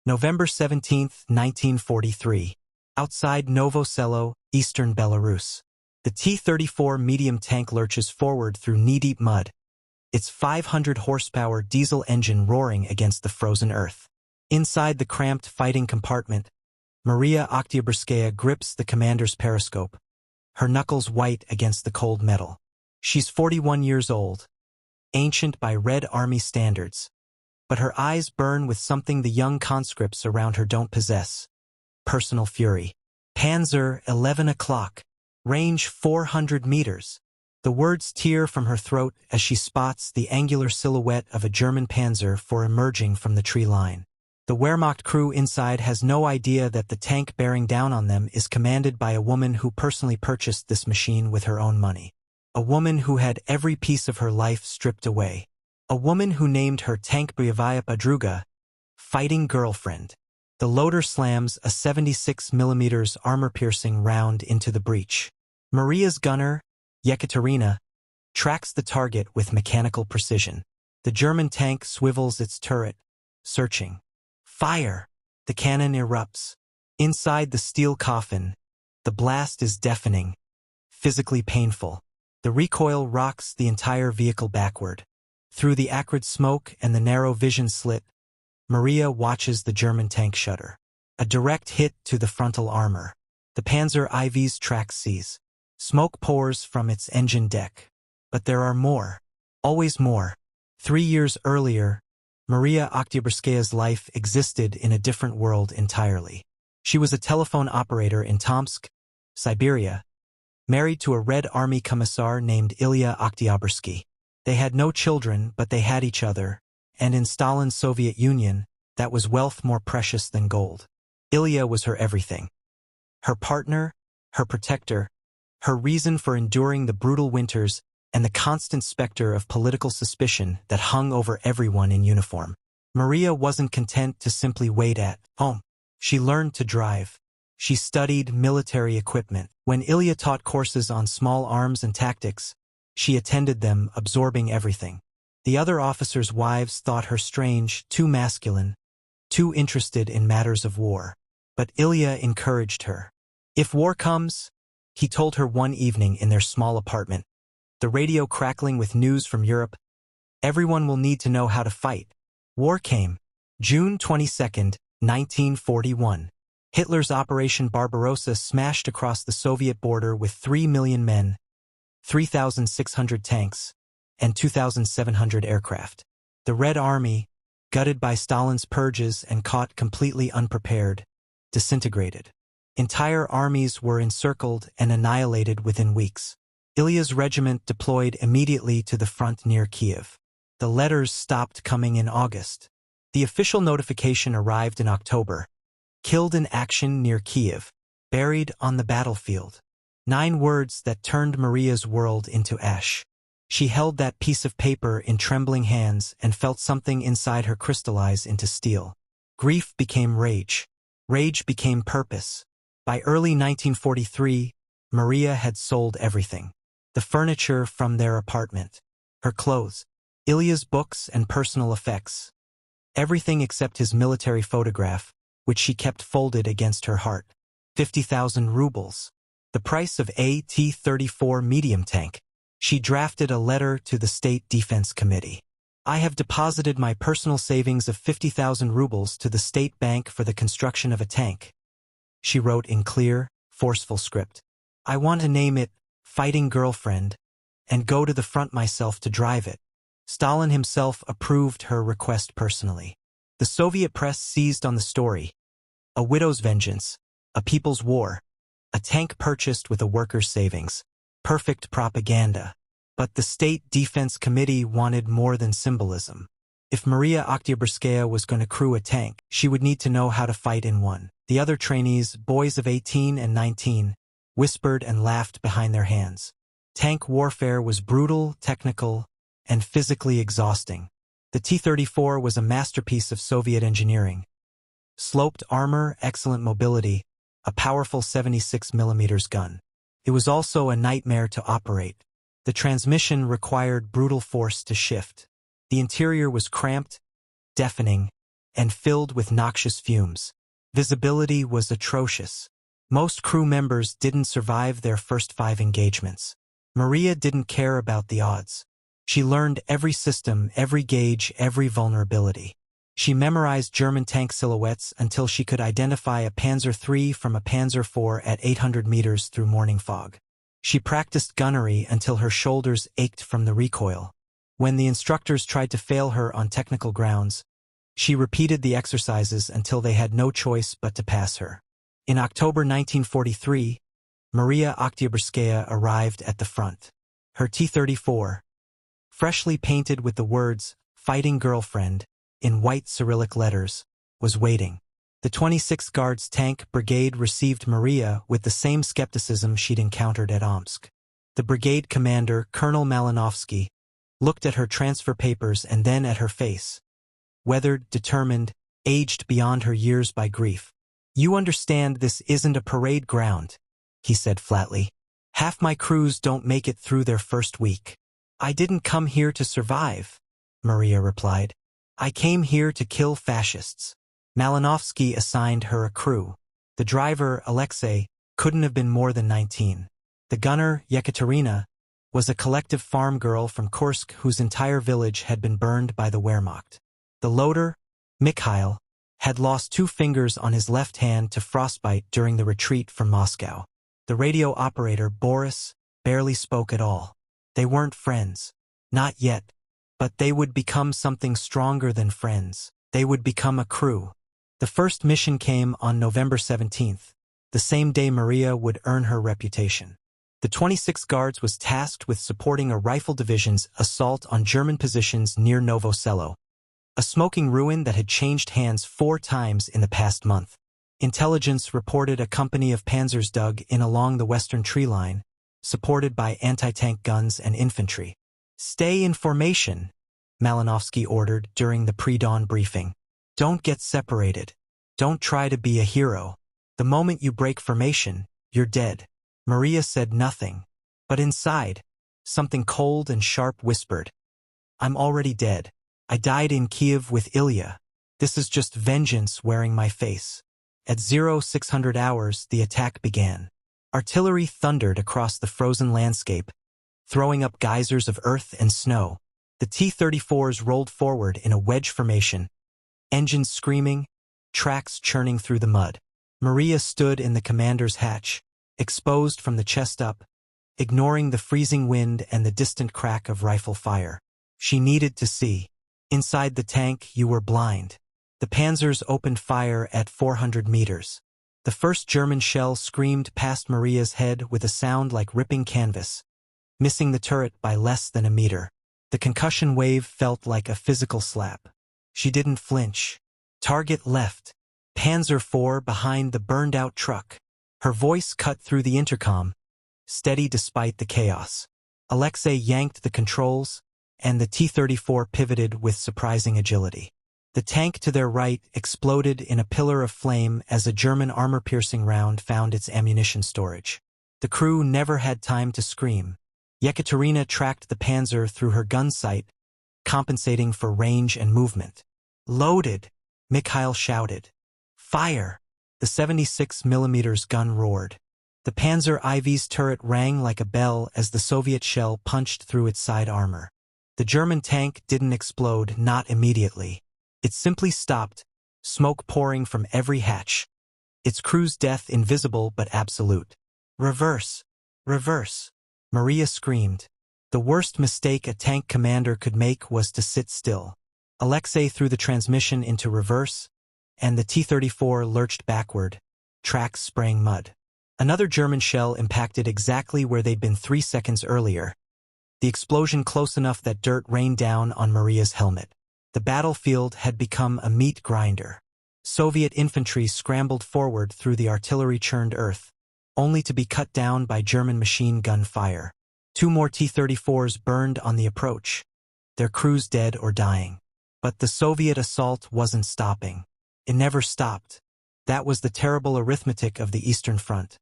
November 17, 1943. Outside Novo Selo, eastern Belarus. The T-34 medium tank lurches forward through knee-deep mud, its 500-horsepower diesel engine roaring against the frozen earth. Inside the cramped fighting compartment, Maria Oktyabrskaya grips the commander's periscope, her knuckles white against the cold metal. She's 41 years old, ancient by Red Army standards, but her eyes burn with something the young conscripts around her don't possess: personal fury. Panzer, 11 o'clock. Range 400 meters. The words tear from her throat as she spots the angular silhouette of a German Panzer IV emerging from the tree line. The Wehrmacht crew inside has no idea that the tank bearing down on them is commanded by a woman who personally purchased this machine with her own money. A woman who had every piece of her life stripped away. A woman who named her tank Boyevaya Podruga, fighting girlfriend. The loader slams a 76mm armor-piercing round into the breech. Maria's gunner, Yekaterina, tracks the target with mechanical precision. The German tank swivels its turret, searching. Fire! The cannon erupts. Inside the steel coffin, the blast is deafening, physically painful. The recoil rocks the entire vehicle backward. Through the acrid smoke and the narrow vision slit, Maria watches the German tank shudder. A direct hit to the frontal armor. The Panzer IV's track sees. Smoke pours from its engine deck. But there are more. Always more. 3 years earlier, Maria Oktyabrskaya's life existed in a different world entirely. She was a telephone operator in Tomsk, Siberia, married to a Red Army commissar named Ilya Oktyabrski. They had no children, but they had each other, and in Stalin's Soviet Union, that was wealth more precious than gold. Ilya was her everything. Her partner, her protector, her reason for enduring the brutal winters and the constant specter of political suspicion that hung over everyone in uniform. Maria wasn't content to simply wait at home. She learned to drive. She studied military equipment. When Ilya taught courses on small arms and tactics, she attended them, absorbing everything. The other officers' wives thought her strange, too masculine, too interested in matters of war. But Ilya encouraged her. If war comes, he told her one evening in their small apartment, the radio crackling with news from Europe, everyone will need to know how to fight. War came. June 22, 1941. Hitler's Operation Barbarossa smashed across the Soviet border with 3 million men, 3,600 tanks, and 2,700 aircraft. The Red Army, gutted by Stalin's purges and caught completely unprepared, disintegrated. Entire armies were encircled and annihilated within weeks. Ilya's regiment deployed immediately to the front near Kiev. The letters stopped coming in August. The official notification arrived in October. Killed in action near Kiev. Buried on the battlefield. 9 words that turned Maria's world into ash. She held that piece of paper in trembling hands and felt something inside her crystallize into steel. Grief became rage. Rage became purpose. By early 1943, Maria had sold everything. The furniture from their apartment. Her clothes. Ilya's books and personal effects. Everything except his military photograph, which she kept folded against her heart. 50,000 rubles. The price of a T-34 medium tank. She drafted a letter to the State Defense Committee. I have deposited my personal savings of 50,000 rubles to the state bank for the construction of a tank. She wrote in clear, forceful script. I want to name it Fighting Girlfriend and go to the front myself to drive it. Stalin himself approved her request personally. The Soviet press seized on the story. A widow's vengeance, a people's war, a tank purchased with a worker's savings. Perfect propaganda. But the State Defense Committee wanted more than symbolism. If Maria Oktyabrskaya was going to crew a tank, she would need to know how to fight in one. The other trainees, boys of 18 and 19, whispered and laughed behind their hands. Tank warfare was brutal, technical, and physically exhausting. The T-34 was a masterpiece of Soviet engineering. Sloped armor, excellent mobility, a powerful 76mm gun. It was also a nightmare to operate. The transmission required brutal force to shift. The interior was cramped, deafening, and filled with noxious fumes. Visibility was atrocious. Most crew members didn't survive their first 5 engagements. Maria didn't care about the odds. She learned every system, every gauge, every vulnerability. She memorized German tank silhouettes until she could identify a Panzer III from a Panzer IV at 800 meters through morning fog. She practiced gunnery until her shoulders ached from the recoil. When the instructors tried to fail her on technical grounds, she repeated the exercises until they had no choice but to pass her. In October 1943, Maria Oktyabrskaya arrived at the front. Her T-34, freshly painted with the words, "Fighting Girlfriend," in white Cyrillic letters, was waiting. The 26th Guards Tank Brigade received Maria with the same skepticism she'd encountered at Omsk. The brigade commander, Colonel Malinovsky, looked at her transfer papers and then at her face. Weathered, determined, aged beyond her years by grief. "You understand this isn't a parade ground," he said flatly. "Half my crews don't make it through their first week." "I didn't come here to survive," Maria replied. "I came here to kill fascists." Malinovsky assigned her a crew. The driver, Alexei, couldn't have been more than 19. The gunner, Yekaterina, was a collective farm girl from Kursk whose entire village had been burned by the Wehrmacht. The loader, Mikhail, had lost 2 fingers on his left hand to frostbite during the retreat from Moscow. The radio operator, Boris, barely spoke at all. They weren't friends. Not yet. But they would become something stronger than friends. They would become a crew. The first mission came on November 17th, the same day Maria would earn her reputation. The 26th Guards was tasked with supporting a rifle division's assault on German positions near Novo Selo, a smoking ruin that had changed hands 4 times in the past month. Intelligence reported a company of Panzers dug in along the western tree line, supported by anti-tank guns and infantry. "Stay in formation," Malinovsky ordered during the pre-dawn briefing. "Don't get separated. Don't try to be a hero. The moment you break formation, you're dead." Maria said nothing, but inside, something cold and sharp whispered, "I'm already dead. I died in Kiev with Ilya. This is just vengeance wearing my face." At 0600 hours, the attack began. Artillery thundered across the frozen landscape, throwing up geysers of earth and snow. The T-34s rolled forward in a wedge formation, engines screaming, tracks churning through the mud. Maria stood in the commander's hatch, exposed from the chest up, ignoring the freezing wind and the distant crack of rifle fire. She needed to see. Inside the tank, you were blind. The Panzers opened fire at 400 meters. The first German shell screamed past Maria's head with a sound like ripping canvas, missing the turret by less than a meter. The concussion wave felt like a physical slap. She didn't flinch. Target left. Panzer IV behind the burned-out truck. Her voice cut through the intercom, steady despite the chaos. Alexei yanked the controls, and the T-34 pivoted with surprising agility. The tank to their right exploded in a pillar of flame as a German armor-piercing round found its ammunition storage. The crew never had time to scream. Yekaterina tracked the Panzer through her gun sight, compensating for range and movement. "Loaded!" Mikhail shouted. "Fire!" The 76mm gun roared. The Panzer IV's turret rang like a bell as the Soviet shell punched through its side armor. The German tank didn't explode, not immediately. It simply stopped, smoke pouring from every hatch. Its crew's death invisible but absolute. "Reverse! Reverse!" Maria screamed. The worst mistake a tank commander could make was to sit still. Alexei threw the transmission into reverse, and the T-34 lurched backward, tracks spraying mud. Another German shell impacted exactly where they'd been 3 seconds earlier, the explosion close enough that dirt rained down on Maria's helmet. The battlefield had become a meat grinder. Soviet infantry scrambled forward through the artillery-churned earth, only to be cut down by German machine gun fire. 2 more T-34s burned on the approach, their crews dead or dying. But the Soviet assault wasn't stopping. It never stopped. That was the terrible arithmetic of the Eastern Front.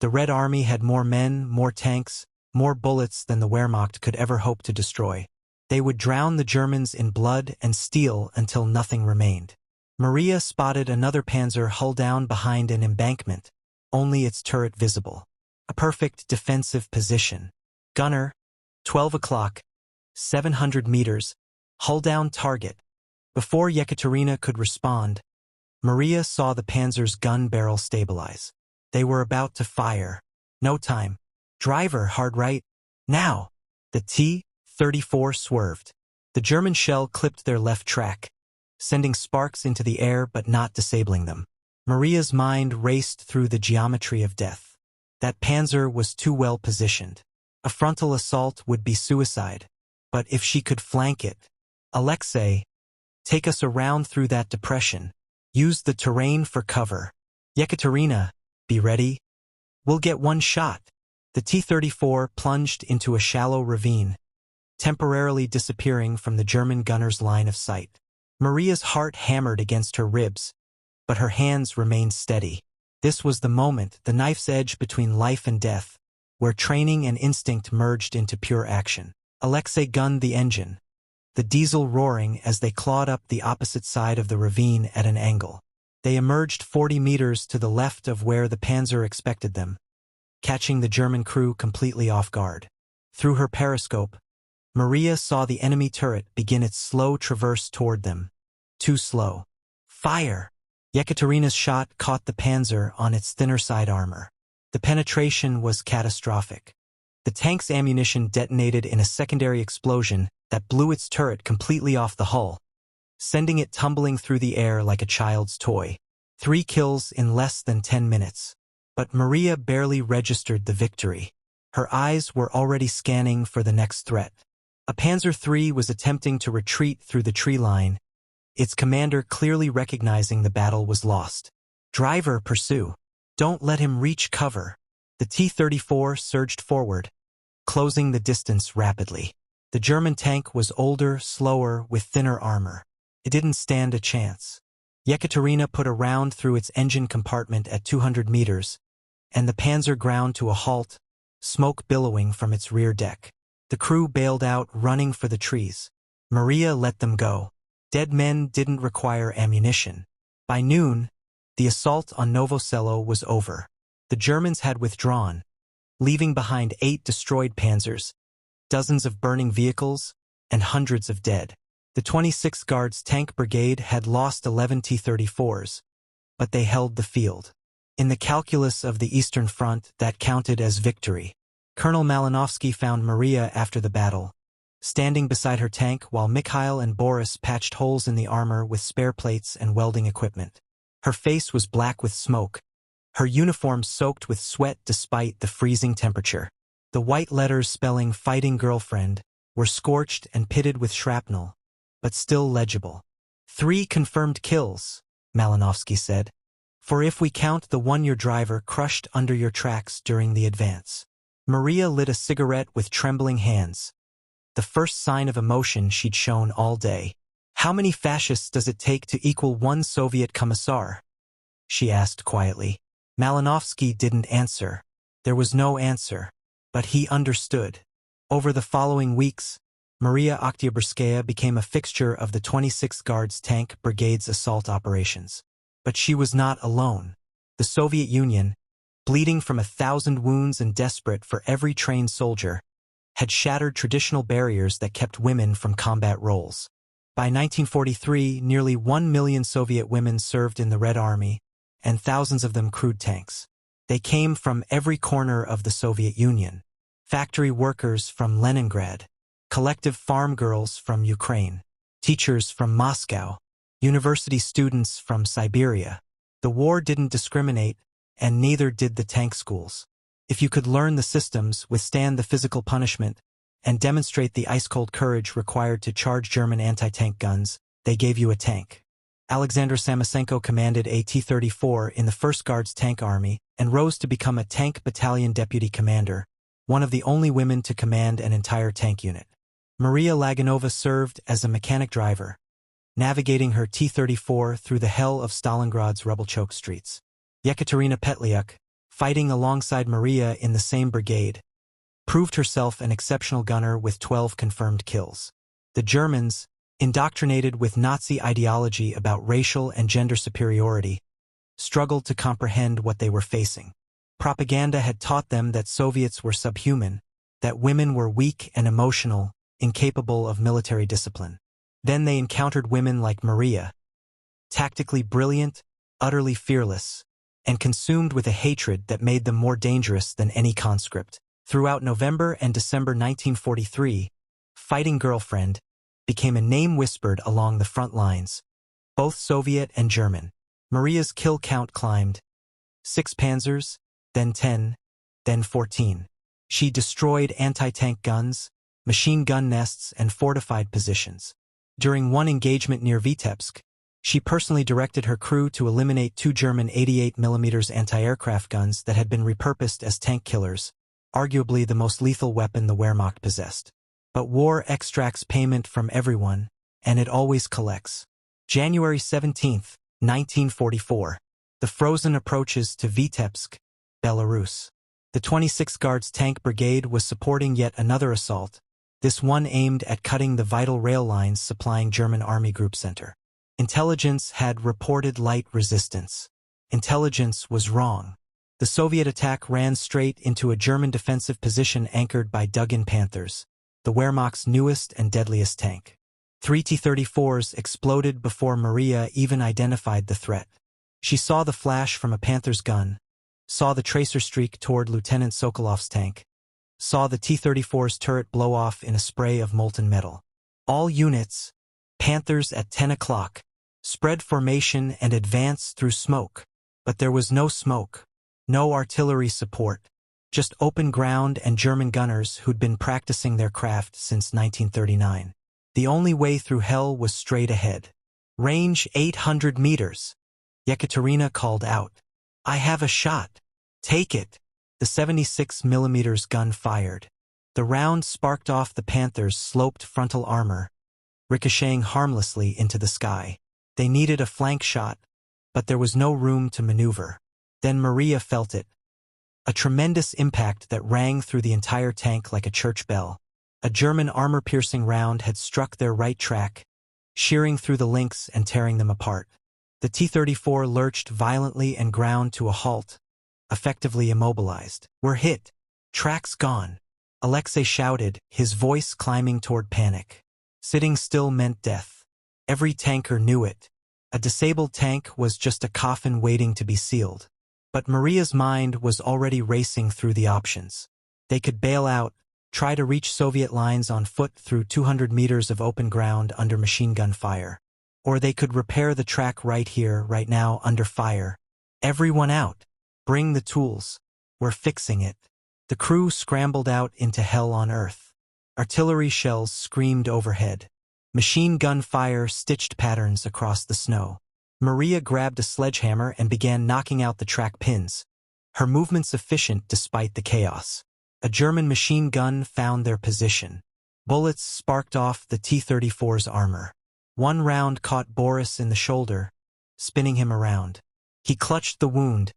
The Red Army had more men, more tanks, more bullets than the Wehrmacht could ever hope to destroy. They would drown the Germans in blood and steel until nothing remained. Maria spotted another panzer hull down behind an embankment, only its turret visible. A perfect defensive position. Gunner, 12 o'clock, 700 meters, hull down target. Before Yekaterina could respond, Maria saw the panzer's gun barrel stabilize. They were about to fire. No time. Driver, hard right. Now. The T-34 swerved. The German shell clipped their left track, sending sparks into the air but not disabling them. Maria's mind raced through the geometry of death. That panzer was too well positioned. A frontal assault would be suicide. But if she could flank it... Alexei, take us around through that depression. Use the terrain for cover. Yekaterina, be ready. We'll get one shot. The T-34 plunged into a shallow ravine, temporarily disappearing from the German gunner's line of sight. Maria's heart hammered against her ribs, but her hands remained steady. This was the moment, the knife's edge between life and death, where training and instinct merged into pure action. Alexei gunned the engine, the diesel roaring as they clawed up the opposite side of the ravine at an angle. They emerged 40 meters to the left of where the panzer expected them, catching the German crew completely off guard. Through her periscope, Maria saw the enemy turret begin its slow traverse toward them. Too slow. Fire! Yekaterina's shot caught the panzer on its thinner side armor. The penetration was catastrophic. The tank's ammunition detonated in a secondary explosion that blew its turret completely off the hull, sending it tumbling through the air like a child's toy. 3 kills in less than 10 minutes. But Maria barely registered the victory. Her eyes were already scanning for the next threat. A Panzer III was attempting to retreat through the tree line, its commander clearly recognizing the battle was lost. Driver, pursue. Don't let him reach cover. The T-34 surged forward, closing the distance rapidly. The German tank was older, slower, with thinner armor. It didn't stand a chance. Yekaterina put a round through its engine compartment at 200 meters, and the panzer ground to a halt, smoke billowing from its rear deck. The crew bailed out, running for the trees. Maria let them go. Dead men didn't require ammunition. By noon, the assault on Novo Selo was over. The Germans had withdrawn, leaving behind 8 destroyed panzers, dozens of burning vehicles, and hundreds of dead. The 26th Guards Tank Brigade had lost 11 T-34s, but they held the field. In the calculus of the Eastern Front, that counted as victory. Colonel Malinovsky found Maria after the battle, standing beside her tank while Mikhail and Boris patched holes in the armor with spare plates and welding equipment. Her face was black with smoke, her uniform soaked with sweat despite the freezing temperature. The white letters spelling "Fighting Girlfriend" were scorched and pitted with shrapnel, but still legible. 3 confirmed kills, Malinovsky said. For if we count the one your driver crushed under your tracks during the advance. Maria lit a cigarette with trembling hands, the first sign of emotion she'd shown all day. How many fascists does it take to equal one Soviet commissar? She asked quietly. Malinovsky didn't answer. There was no answer, but he understood. Over the following weeks, Maria Oktyabrskaya became a fixture of the 26th Guards Tank Brigade's assault operations. But she was not alone. The Soviet Union, bleeding from 1,000 wounds and desperate for every trained soldier, had shattered traditional barriers that kept women from combat roles. By 1943, nearly 1 million Soviet women served in the Red Army, and thousands of them crewed tanks. They came from every corner of the Soviet Union. Factory workers from Leningrad, collective farm girls from Ukraine, teachers from Moscow, university students from Siberia. The war didn't discriminate, and neither did the tank schools. If you could learn the systems, withstand the physical punishment, and demonstrate the ice-cold courage required to charge German anti-tank guns, they gave you a tank. Alexander Samosenko commanded a T-34 in the 1st Guards Tank Army and rose to become a tank battalion deputy commander, one of the only women to command an entire tank unit. Maria Laganova served as a mechanic driver, navigating her T-34 through the hell of Stalingrad's rubble-choked streets. Yekaterina Petliuk, fighting alongside Maria in the same brigade, proved herself an exceptional gunner with 12 confirmed kills. The Germans, indoctrinated with Nazi ideology about racial and gender superiority, struggled to comprehend what they were facing. Propaganda had taught them that Soviets were subhuman, that women were weak and emotional, incapable of military discipline. Then they encountered women like Maria, tactically brilliant, utterly fearless, and consumed with a hatred that made them more dangerous than any conscript. Throughout November and December 1943, Fighting Girlfriend became a name whispered along the front lines, both Soviet and German. Maria's kill count climbed. 6 Panzers, then 10, then 14. She destroyed anti-tank guns, machine gun nests, and fortified positions. During one engagement near Vitebsk, she personally directed her crew to eliminate 2 German 88mm anti-aircraft guns that had been repurposed as tank killers, arguably the most lethal weapon the Wehrmacht possessed. But war extracts payment from everyone, and it always collects. January 17, 1944. The frozen approaches to Vitebsk, Belarus. The 26th Guards Tank Brigade was supporting yet another assault, this one aimed at cutting the vital rail lines supplying German Army Group Center. Intelligence had reported light resistance. Intelligence was wrong. The Soviet attack ran straight into a German defensive position anchored by dug-in Panthers, the Wehrmacht's newest and deadliest tank. 3 T-34s exploded before Maria even identified the threat. She saw the flash from a Panther's gun, saw the tracer streak toward Lieutenant Sokolov's tank, saw the T-34's turret blow off in a spray of molten metal. All units, Panthers at 10 o'clock, spread formation and advance through smoke. But there was no smoke, no artillery support, just open ground and German gunners who'd been practicing their craft since 1939. The only way through hell was straight ahead. Range 800 meters. Yekaterina called out, "I have a shot. Take it." The 76mm gun fired. The round sparked off the Panther's sloped frontal armor, ricocheting harmlessly into the sky. They needed a flank shot, but there was no room to maneuver. Then Maria felt it. A tremendous impact that rang through the entire tank like a church bell. A German armor-piercing round had struck their right track, shearing through the links and tearing them apart. The T-34 lurched violently and ground to a halt, effectively immobilized. "We're hit. Track's gone," Alexei shouted, his voice climbing toward panic. Sitting still meant death. Every tanker knew it. A disabled tank was just a coffin waiting to be sealed. But Maria's mind was already racing through the options. They could bail out, try to reach Soviet lines on foot through 200 meters of open ground under machine gun fire. Or they could repair the track right here, right now, under fire. "Everyone out. Bring the tools. We're fixing it." The crew scrambled out into hell on earth. Artillery shells screamed overhead. Machine gun fire stitched patterns across the snow. Maria grabbed a sledgehammer and began knocking out the track pins, her movements efficient despite the chaos. A German machine gun found their position. Bullets sparked off the T-34's armor. One round caught Boris in the shoulder, spinning him around. He clutched the wound,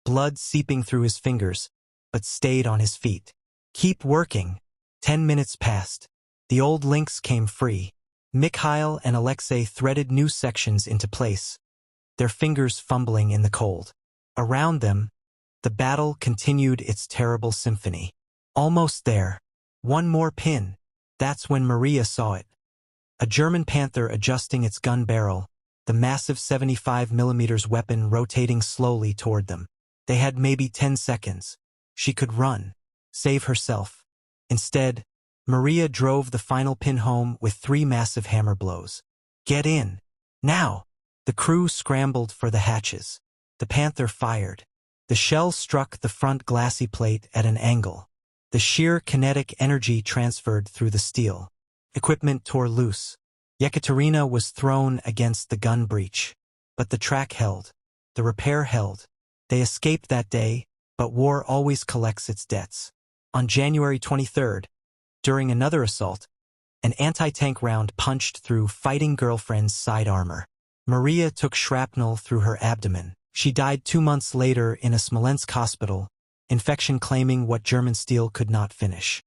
blood seeping through his fingers, but stayed on his feet. "Keep working." 10 minutes passed. The old links came free. Mikhail and Alexei threaded new sections into place, their fingers fumbling in the cold. Around them, the battle continued its terrible symphony. Almost there. One more pin. That's when Maria saw it. A German Panther adjusting its gun barrel, the massive 75mm weapon rotating slowly toward them. They had maybe 10 seconds. She could run, save herself. Instead, Maria drove the final pin home with 3 massive hammer blows. "Get in. Now!" The crew scrambled for the hatches. The Panther fired. The shell struck the front glassy plate at an angle. The sheer kinetic energy transferred through the steel. Equipment tore loose. Yekaterina was thrown against the gun breech. But the track held. The repair held. They escaped that day, but war always collects its debts. On January 23rd, during another assault, an anti-tank round punched through Fighting Girlfriend's side armor. Maria took shrapnel through her abdomen. She died 2 months later in a Smolensk hospital, infection claiming what German steel could not finish.